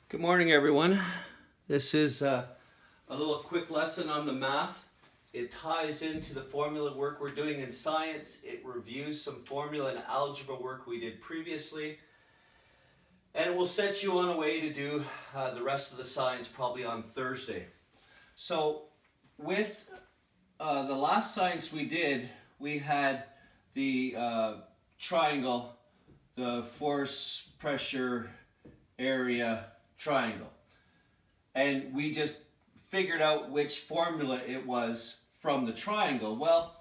Good morning, everyone. This is a little quick lesson on the math. It ties into the formula work we're doing in science. It reviews some formula and algebra work we did previously. And it will set you on a way to do the rest of the science probably on Thursday. So with the last science we did, we had the triangle, the force, pressure, area, triangle. And we just figured out which formula it was from the triangle. Well,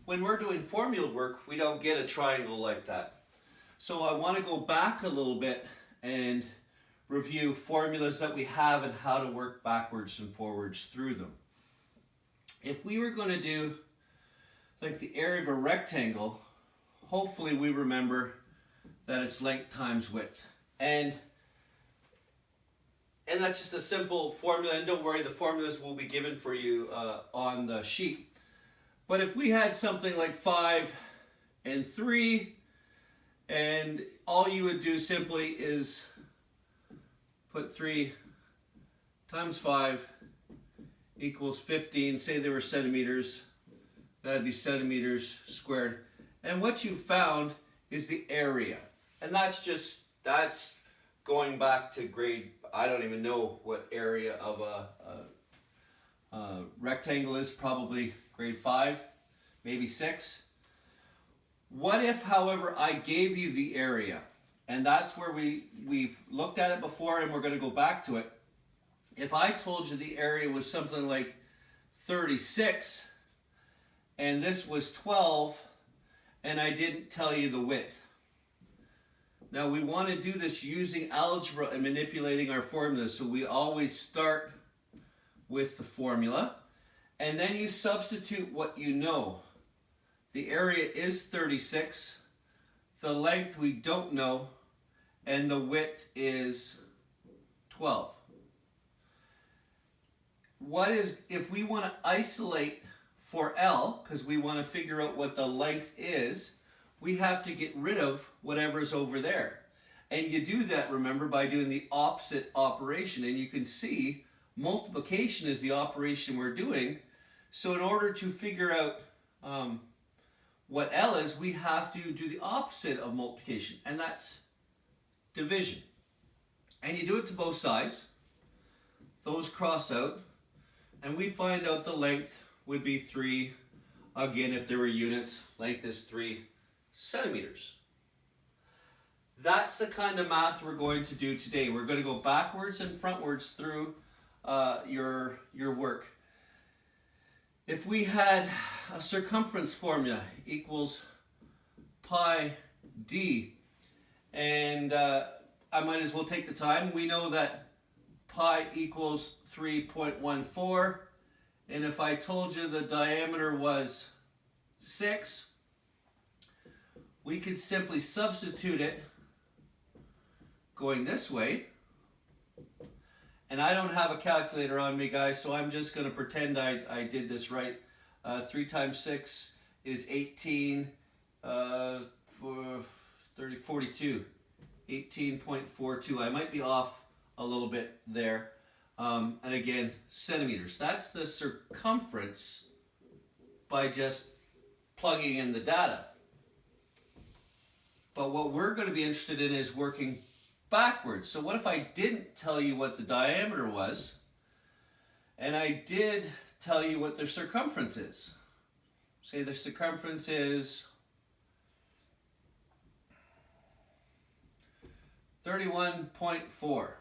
when we're doing formula work, we don't get a triangle like that. So I want to go back a little bit and review formulas that we have and how to work backwards and forwards through them. If we were going to do like the area of a rectangle, hopefully we remember that it's length times width. And that's just a simple formula, and don't worry, the formulas will be given for you on the sheet. But if we had something like 5 and 3, and all you would do simply is put 3 times 5 equals 15, say they were centimeters, that'd be centimeters squared. And what you found is the area. And that's going back to grade, I don't even know what area of a rectangle is, probably grade 5, maybe 6. What if, however, I gave you the area? And that's where we've looked at it before, and we're going to go back to it. If I told you the area was something like 36, and this was 12, and I didn't tell you the width. Now we want to do this using algebra and manipulating our formulas. So we always start with the formula, and then you substitute what you know. The area is 36, the length we don't know, and the width is 12. If we want to isolate for L, because we want to figure out what the length is, we have to get rid of whatever's over there. And you do that, remember, by doing the opposite operation. And you can see multiplication is the operation we're doing. So in order to figure out what L is, we have to do the opposite of multiplication, and that's division. And you do it to both sides. Those cross out, and we find out the length would be 3. Again, if there were units, length is 3 centimeters. That's the kind of math we're going to do today. We're going to go backwards and frontwards through your work. If we had a circumference formula equals pi d, and I might as well take the time. We know that pi equals 3.14, and if I told you the diameter was 6, we could simply substitute it going this way. And I don't have a calculator on me, guys, so I'm just going to pretend I did this right. 3 times 6 is 18, 42, 18.42. I might be off a little bit there. And again, centimeters. That's the circumference by just plugging in the data. But what we're going to be interested in is working backwards. So what if I didn't tell you what the diameter was, and I did tell you what the circumference is? Say the circumference is 31.4.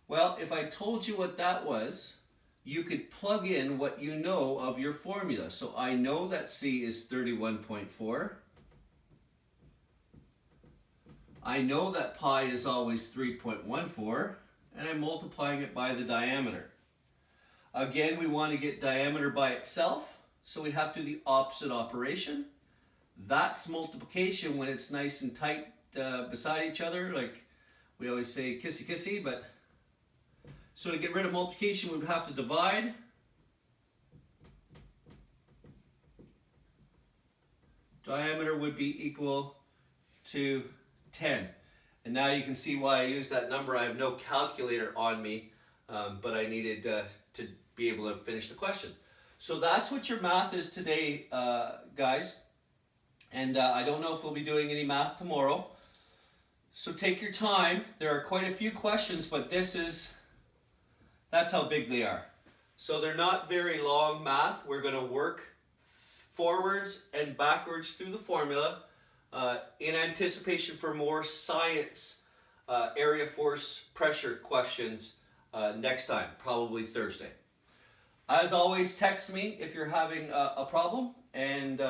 Well, if I told you what that was, you could plug in what you know of your formula. So I know that C is 31.4. I know that pi is always 3.14, and I'm multiplying it by the diameter. Again, we want to get diameter by itself, so we have to do the opposite operation. That's multiplication when it's nice and tight beside each other, like we always say kissy kissy, but so to get rid of multiplication we would have to divide. Diameter would be equal to 10. And now you can see why I use that number. I have no calculator on me, but I needed to be able to finish the question. So that's what your math is today, guys. And I don't know if we'll be doing any math tomorrow. So take your time. There are quite a few questions, but that's how big they are. So they're not very long math. We're going to work forwards and backwards through the formula in anticipation for more science area force pressure questions next time, probably Thursday. As always, text me if you're having a problem, and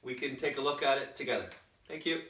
we can take a look at it together. Thank you.